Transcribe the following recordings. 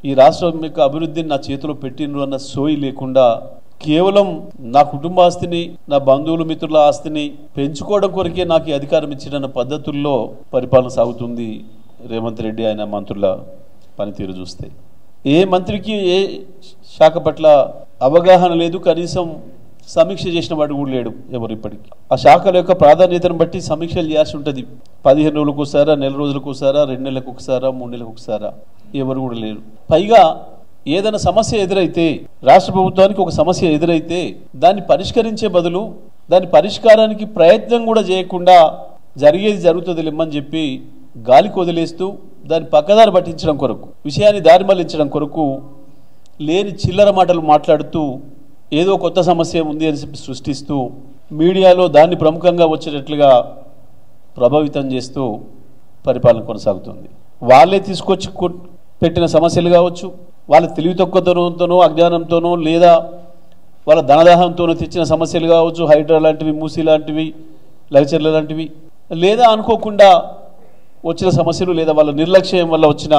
ఈ రాష్ట్రం యొక్క అభివృద్ధిని నా చేతిలో పెట్టినరు అన్న సోయి లేకుండా కేవలం నా కుటుంబ ఆస్తిని, నా బంధువులు మిత్రుల ఆస్తిని పెంచుకోవడం కొరకే నాకు ఈ అధికారం ఇచ్చిన పద్ధతుల్లో పరిపాలన సాగుతుంది రేవంత్ రెడ్డి ఆయన మంత్రుల పనితీరు చూస్తే. ఏ మంత్రికి ఏ శాఖ పట్ల అవగాహన లేదు, కనీసం సమీక్ష చేసిన వాడు కూడా లేడు ఎవరు ఇప్పటికీ. ఆ శాఖల యొక్క ప్రాధాన్యతను బట్టి సమీక్షలు చేయాల్సి ఉంటుంది. 15 రోజులకు ఒకసారా, నెల రోజులకు ఒకసారా, 2 నెలలకు ఒకసారా, 3 నెలలకు ఒకసారా, ఎవరు కూడా లేరు. పైగా ఏదైనా సమస్య ఎదురైతే, రాష్ట్ర ప్రభుత్వానికి ఒక సమస్య ఎదురైతే దాన్ని పరిష్కరించే బదులు దాని పరిష్కారానికి ప్రయత్నం కూడా చేయకుండా జరిగేది జరుగుతుంది లేమని చెప్పి గాలికి వదిలేస్తూ దాన్ని పక్కదారి పట్టించడం కొరకు, విషయాన్ని దారి మళ్లించడం కొరకు లేని చిల్లర మాటలు మాట్లాడుతూ ఏదో కొత్త సమస్య ఉంది అని చెప్పి సృష్టిస్తూ మీడియాలో దాన్ని ప్రముఖంగా వచ్చేటట్లుగా ప్రభావితం చేస్తూ పరిపాలన కొనసాగుతుంది. వాళ్ళే తీసుకొచ్చి పెట్టిన సమస్యలు కావచ్చు, వాళ్ళ తెలివి తక్కువతనంతోనో అజ్ఞానంతోనో లేదా వాళ్ళ ధనదాహంతోనో తెచ్చిన సమస్యలు కావచ్చు, హైడ్రా లాంటివి, మూసీ లాంటివి, లగచర్ల లాంటివి, లేదా అనుకోకుండా వచ్చిన సమస్యలు, లేదా వాళ్ళ నిర్లక్ష్యం వల్ల వచ్చిన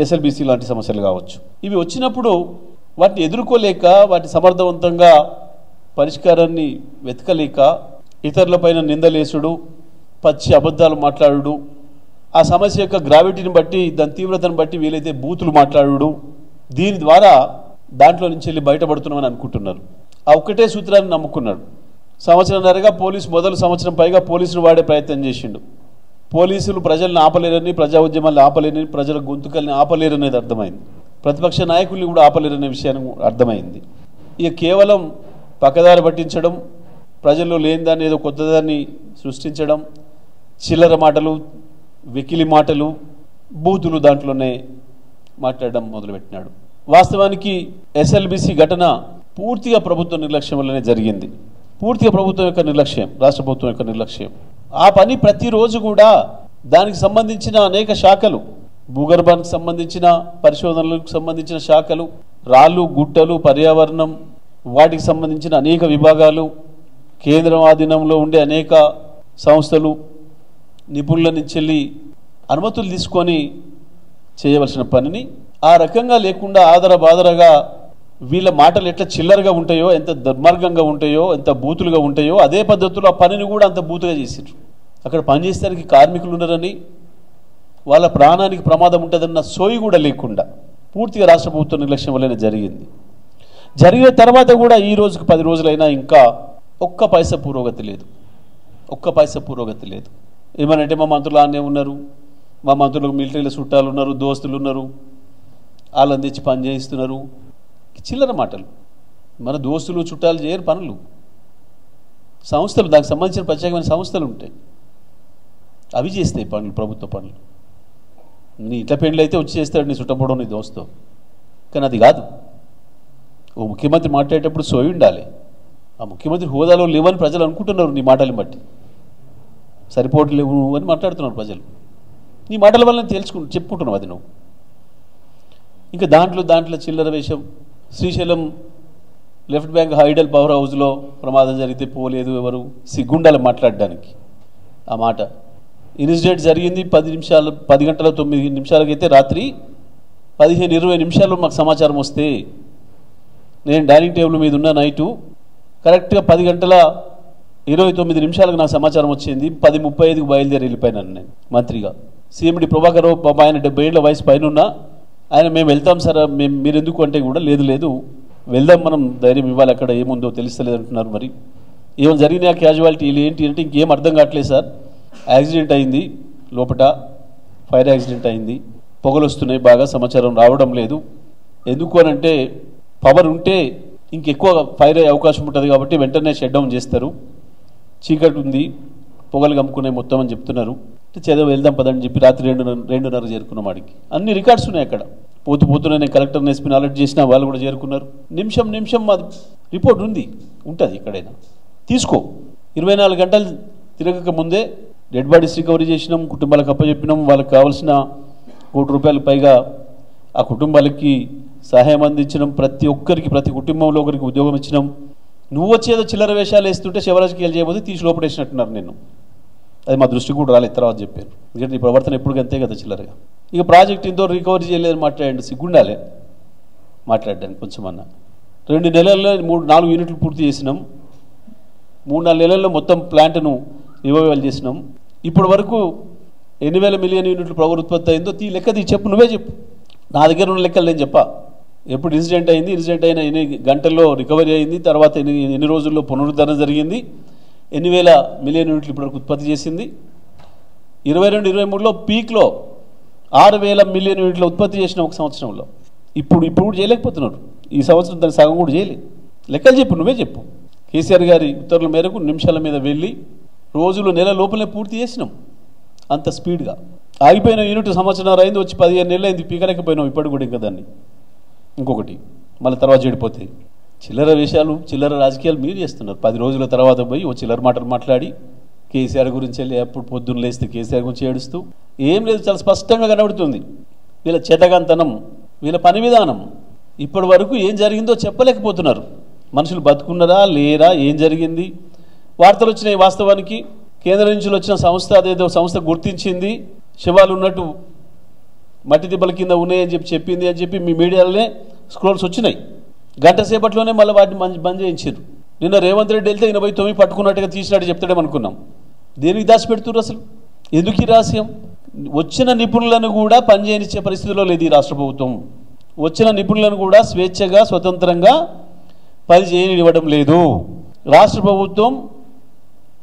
ఎస్ఎల్బిసి లాంటి సమస్యలు కావచ్చు. ఇవి వచ్చినప్పుడు వాటిని ఎదుర్కోలేక, వాటి సమర్థవంతంగా పరిష్కారాన్ని వెతకలేక ఇతరులపైన నిందలేసుడు, పచ్చి అబద్ధాలు మాట్లాడుడు, ఆ సమస్య యొక్క గ్రావిటీని బట్టి, దాని తీవ్రతను బట్టి వీలైతే బూతులు మాట్లాడుడు, దీని ద్వారా దాంట్లో నుంచి వెళ్ళి బయటపడుతున్నామని అనుకుంటున్నారు. ఆ ఒక్కటే సూత్రాన్ని నమ్ముకున్నాడు. సంవత్సరంన్నరగా మొదలు సంవత్సరం పైగా పోలీసులు వాడే ప్రయత్నం చేసిండు. పోలీసులు ప్రజల్ని ఆపలేరని, ప్రజా ఉద్యమాలను ఆపలేరని, ప్రజల గొంతుకల్ని ఆపలేరనేది అర్థమైంది. ప్రతిపక్ష నాయకుల్ని కూడా ఆపలేరనే విషయాన్ని అర్థమైంది. ఇక కేవలం పక్కదారి పట్టించడం, ప్రజల్లో లేని దాన్ని ఏదో కొత్తదాన్ని సృష్టించడం, చిల్లర మాటలు, వెకిలి మాటలు, బూతులు దాంట్లోనే మాట్లాడడం మొదలుపెట్టినాడు. వాస్తవానికి ఎస్ఎల్బిసి ఘటన పూర్తిగా ప్రభుత్వ నిర్లక్ష్యం వల్లనే జరిగింది. పూర్తిగా ప్రభుత్వం యొక్క నిర్లక్ష్యం, రాష్ట్ర ప్రభుత్వం యొక్క నిర్లక్ష్యం. ఆ పని ప్రతిరోజు కూడా దానికి సంబంధించిన అనేక శాఖలు, భూగర్భానికి సంబంధించిన పరిశోధనలకు సంబంధించిన శాఖలు, రాళ్ళు గుట్టలు, పర్యావరణం, వాటికి సంబంధించిన అనేక విభాగాలు, కేంద్రం ఆధీనంలో ఉండే అనేక సంస్థలు, నిపుణుల నుంచి అనుమతులు తీసుకొని చేయవలసిన పనిని ఆ రకంగా లేకుండా ఆదరబాదరగా వీళ్ళ మాటలు ఎట్లా చిల్లరగా ఉంటాయో, ఎంత దుర్మార్గంగా ఉంటాయో, ఎంత బూతులుగా ఉంటాయో, అదే పద్ధతిలో ఆ పనిని కూడా అంత బూతుగా చేసారు. అక్కడ పనిచేసేదానికి కార్మికులు ఉన్నారని, వాళ్ళ ప్రాణానికి ప్రమాదం ఉంటుందన్న సోయి కూడా లేకుండా పూర్తిగా రాష్ట్ర ప్రభుత్వ నిర్లక్ష్యం వల్లనే జరిగింది. జరిగిన తర్వాత కూడా ఈ రోజుకి 10 రోజులైనా ఇంకా ఒక్క పైసా పురోగతి లేదు, ఒక్క పైసా పురోగతి లేదు. ఏమనంటే మా మంత్రులు ఆనే ఉన్నారు, మా మంత్రులకు మిలిటరీలో చుట్టాలు ఉన్నారు, దోస్తులు ఉన్నారు, వాళ్ళని తెచ్చి పని చేయిస్తున్నారు. చిల్లర మాటలు. మన దోస్తులు చుట్టాలు చేయరు పనులు. సంస్థలు, దానికి సంబంధించిన ప్రత్యేకమైన సంస్థలు ఉంటాయి, అవి చేస్తాయి పనులు, ప్రభుత్వ పనులు. నీ ఇట్ల పెండ్లు అయితే వచ్చి చేస్తాడు నీ చుట్టపడో నీ దోస్తో, కానీ అది కాదు. ఓ ముఖ్యమంత్రి మాట్లాడేటప్పుడు సోయి ఉండాలి. ఆ ముఖ్యమంత్రి హోదాలో లేవని ప్రజలు అనుకుంటున్నారు, నీ మాటలను బట్టి సరిపోవట్లేవు అని మాట్లాడుతున్నారు ప్రజలు. నీ మాటల వల్ల చెప్పుకుంటున్నావు అది నువ్వు. ఇంకా దాంట్లో చిల్లర వేషం. Srisailam left bank hydel power హౌస్లో ప్రమాదం జరిగితే పోలేదు ఎవరు, సిగ్గుండాలి మాట్లాడడానికి. ఆ మాట ఇన్సిడెంట్ జరిగింది 10 గంటల 9 నిమిషాలకైతే రాత్రి 15-20 నిమిషాల్లో మాకు సమాచారం వస్తే నేను డైనింగ్ టేబుల్ మీద ఉన్న నైటు కరెక్ట్గా 10 గంటల 29 నిమిషాలకు నాకు సమాచారం వచ్చింది. 10:35కు బయలుదేరి వెళ్ళిపోయినాను నేను మంత్రిగా. సీఎండి ప్రభాకర్ రావు ఆయన 70 ఏళ్ల వయసు పైన ఉన్నా ఆయన మేము వెళ్తాం సార్, మీరు ఎందుకు అంటే కూడా లేదు వెళ్దాం, మనం ధైర్యం ఇవ్వాలి, అక్కడ ఏముందో తెలుస్తలేదు అంటున్నారు. మరి ఏమైనా జరిగినా క్యాజువాలిటీలు ఏంటి అంటే ఇంకేం అర్థం కావట్లేదు సార్. యాక్సిడెంట్ అయింది, లోపల ఫైర్ యాక్సిడెంట్ అయింది, పొగలు వస్తున్నాయి, బాగా సమాచారం రావడం లేదు. ఎందుకు అని అంటే పవర్ ఉంటే ఇంకెక్కువ ఫైర్ అయ్యే అవకాశం ఉంటుంది కాబట్టి వెంటనే షట్ డౌన్ చేస్తారు, చీకటి ఉంది, పొగలు కమ్ముకునే మొత్తం అని చెప్తున్నారు. వెళ్దాం పదని చెప్పి రాత్రి 2:30 చేరుకున్నాం. వాడికి అన్ని రికార్డ్స్ ఉన్నాయి అక్కడ. పోతున్నా నేను కలెక్టర్ని ఎస్పీని అలర్ట్ చేసినా వాళ్ళు కూడా చేరుకున్నారు. నిమిషం అది రిపోర్ట్ ఉంటుంది ఎక్కడైనా తీసుకో. 24 గంటలు తిరగక ముందే డెడ్ బాడీస్ రికవరీ చేసినాం, కుటుంబాలకు అప్పచెప్పినాం. వాళ్ళకి కావాల్సిన ₹1 కోటి పైగా ఆ కుటుంబాలకి సహాయం అందించడం, ప్రతి ఒక్కరికి, ప్రతి కుటుంబంలో ఒకరికి ఉద్యోగం ఇచ్చినాం. నువ్వు వచ్చేదో చిల్లర వేషాలు వేస్తుంటే శివరాజకీయాలు చేయబోతే తీసి లోపడేసినట్టున్నారు. నేను అది మా దృష్టికి కూడా రాలేదు, తర్వాత చెప్పాను. ఎందుకంటే నీ ప్రవర్తన ఎప్పుడు అంతే కదా చిల్లరగా. ఇక ప్రాజెక్ట్ ఇంతో రికవరీ చేయలేదని మాట్లాడండి, సిగ్గుండాలి మాట్లాడడానికి కొంచెమన్నా. 2 నెలల్లో 3-4 యూనిట్లు పూర్తి చేసినాం. 3-4 నెలల్లో మొత్తం ప్లాంట్ను రివైవల్ చేసినాం. ఇప్పటి వరకు ఎన్ని వేల మిలియన్ యూనిట్లు పవర్ ఉత్పత్తి అయిందో లెక్క చెప్పు, నువ్వే చెప్పు. నా దగ్గర ఉన్న లెక్కలు నేను చెప్పా. ఎప్పుడు ఇన్సిడెంట్ అయింది, ఇన్సిడెంట్ అయిన ఎన్ని గంటల్లో రికవరీ అయింది, తర్వాత ఎన్ని రోజుల్లో పునరుద్ధరణ జరిగింది, ఎన్ని వేల మిలియన్ యూనిట్లు ఇప్పటివరకు ఉత్పత్తి చేసింది. 22-23లో పీక్లో 6,000 మిలియన్ యూనిట్ల ఉత్పత్తి చేసిన ఒక సంవత్సరంలో. ఇప్పుడు కూడా చేయలేకపోతున్నారు. ఈ సంవత్సరం దాని సగం కూడా చేయలేదు. లెక్కలు చెప్పు, నువ్వే చెప్పు. కేసీఆర్ గారి ఉత్తర్వుల మేరకు నిమిషాల మీద వెళ్ళి రోజులు నెల లోపలే పూర్తి చేసినాం. అంత స్పీడ్గా ఆగిపోయిన యూనిట్ సంవత్సరం అయింది, వచ్చి 15 నెలలు అయింది, పీకలేకపోయినాం. ఇప్పటికి కూడా ఇంకా దాన్ని ఇంకొకటి మళ్ళీ తర్వాత చెడిపోతాయి. చిల్లర విషయాలు, చిల్లర రాజకీయాలు మీరు చేస్తున్నారు. 10 రోజుల తర్వాత పోయి ఓ చిల్లర మాటలు మాట్లాడి కేసీఆర్ గురించి వెళ్ళి ఎప్పుడు పొద్దున్న లేస్తే కేసీఆర్ గురించి ఏడుస్తూ ఏం లేదు. చాలా స్పష్టంగా కనబడుతుంది వీళ్ళ చేతగాంతనం, వీళ్ళ పని విధానం. ఇప్పటి వరకు ఏం జరిగిందో చెప్పలేకపోతున్నారు. మనుషులు బతుకున్నారా లేరా, ఏం జరిగింది. వార్తలు వచ్చినాయి. వాస్తవానికి కేంద్రం నుంచి వచ్చిన సంస్థ, అదేదో సంస్థ గుర్తించింది, శవాలు ఉన్నట్టు మట్టి దిబ్బల కింద ఉన్నాయని చెప్పింది అని చెప్పి మీ మీడియాలోనే స్క్రోల్స్ వచ్చినాయి. గంట సేపట్లోనే మళ్ళీ వాటిని బంద్ చేయించారు. నిన్న రేవంత్ రెడ్డి వెళ్తే 89 పట్టుకున్నట్టుగా తీసినట్టు చెప్తాడేమనుకున్నాం. దేనికి దాచిపెడుతున్నారు అసలు? ఎందుకు ఈ రహస్యం? వచ్చిన నిపుణులను కూడా పనిచేయనిచ్చే పరిస్థితిలో లేదు ఈ రాష్ట్ర ప్రభుత్వం. వచ్చిన నిపుణులను కూడా స్వేచ్ఛగా స్వతంత్రంగా పని చేయనివ్వడం లేదు. రాష్ట్ర ప్రభుత్వం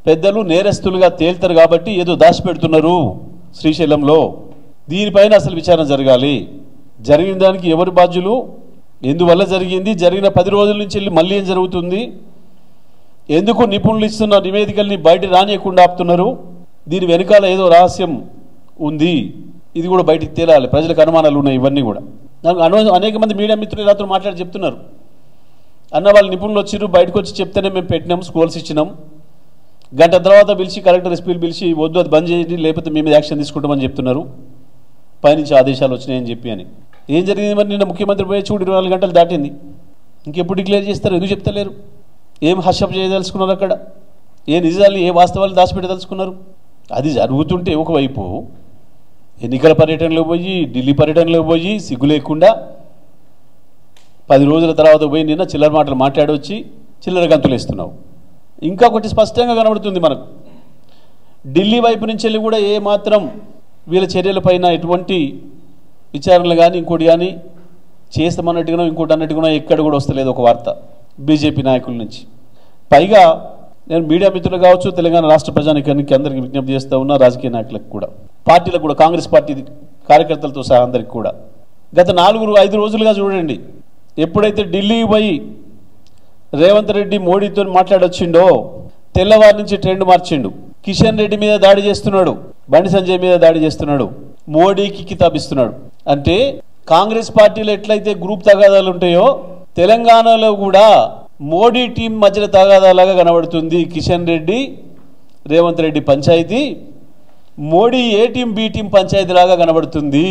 పెద్దలు నేరస్తులుగా తేల్తారు కాబట్టి ఏదో దాచిపెడుతున్నారు శ్రీశైలంలో. దీనిపైన అసలు విచారణ జరగాలి. జరిగిన దానికి ఎవరి బాధ్యులు, ఎందువల్ల జరిగింది, జరిగిన 10 రోజుల నుంచి వెళ్ళి మళ్ళీ ఏం జరుగుతుంది, ఎందుకు నిపుణులు ఇస్తున్న నివేదికల్ని బయట రానియకుండా ఆపుతున్నారు, దీని వెనకాల ఏదో రహస్యం ఉంది, ఇది కూడా బయటికి తేలాలి. ప్రజలకు అనుమానాలు ఉన్నాయి. ఇవన్నీ కూడా నాకు అనేక మంది మీడియా మిత్రులు రాత్రి మాట్లాడి చెప్తున్నారు. అన్న వాళ్ళ నిపుణులు వచ్చిర్రు, బయటకు వచ్చి చెప్తేనే మేము పెట్టినాం, స్కోల్స్ ఇచ్చినాం. గంట తర్వాత పిలిచి కలెక్టర్ ఎస్పీలు పిలిచి వద్దు అది బంద్ చేయండి, లేకపోతే మేము యాక్షన్ తీసుకుంటామని చెప్తున్నారు. పైనుంచి ఆదేశాలు వచ్చినాయని చెప్పి అని. ఏం జరిగింది మరి? నిన్న ముఖ్యమంత్రి పోయి చూడు 24 గంటలు దాటింది. ఇంకెప్పుడు డిక్లేర్ చేస్తారు? ఎందుకు చెప్తలేరు? ఏం హర్షప్ చేయదలుచుకున్నారు అక్కడ? ఏ నిజాలు, ఏ వాస్తవాలు దాచిపెట్టదలుచుకున్నారు? అది జరుగుతుంటే ఒకవైపు ఎన్నికల పర్యటనలో పోయి, ఢిల్లీ పర్యటనలో పోయి సిగ్గు లేకుండా 10 రోజుల తర్వాత పోయి నిన్న చిల్లర మాటలు మాట్లాడొచ్చి చిల్లర గంతులు వేస్తున్నావు. ఇంకా ఒకటి స్పష్టంగా కనబడుతుంది మనకు. ఢిల్లీ వైపు నుంచి వెళ్ళి కూడా ఏ మాత్రం వీళ్ళ చర్యలపైన ఎటువంటి విచారణలు కానీ ఇంకోటి కానీ చేస్తామన్నట్టుగానో ఇంకోటి అన్నట్టుగానో ఎక్కడ కూడా వస్తలేదు ఒక వార్త బీజేపీ నాయకుల నుంచి. పైగా నేను మీడియా మిత్రులు కావచ్చు, తెలంగాణ రాష్ట్ర ప్రజానికానికి అందరికీ విజ్ఞప్తి చేస్తూ ఉన్నా, రాజకీయ నాయకులకు కూడా, పార్టీలకు కూడా, కాంగ్రెస్ పార్టీ కార్యకర్తలతో సహా అందరికీ కూడా, గత 4-5 రోజులుగా చూడండి, ఎప్పుడైతే ఢిల్లీకి పోయి రేవంత్ రెడ్డి మోడీతో మాట్లాడొచ్చిండో తెల్లవారి నుంచి ట్రెండ్ మార్చిండు. కిషన్ రెడ్డి మీద దాడి చేస్తున్నాడు, బండి సంజయ్ మీద దాడి చేస్తున్నాడు, మోడీకి కితాబిస్తున్నాడు. అంటే కాంగ్రెస్ పార్టీలో ఎట్లయితే గ్రూప్ తగాదాలు ఉంటాయో తెలంగాణలో కూడా మోడీ టీం మధ్యలో తగాదాలాగా కనబడుతుంది. కిషన్ రెడ్డి రేవంత్ రెడ్డి పంచాయతీ మోడీ ఏ టీం బి టీం పంచాయతీ లాగా కనబడుతుంది.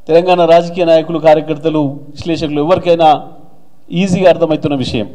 తెలంగాణ రాజకీయ నాయకులు, కార్యకర్తలు, విశ్లేషకులు ఎవరికైనా ఈజీగా అర్థమవుతున్న విషయం.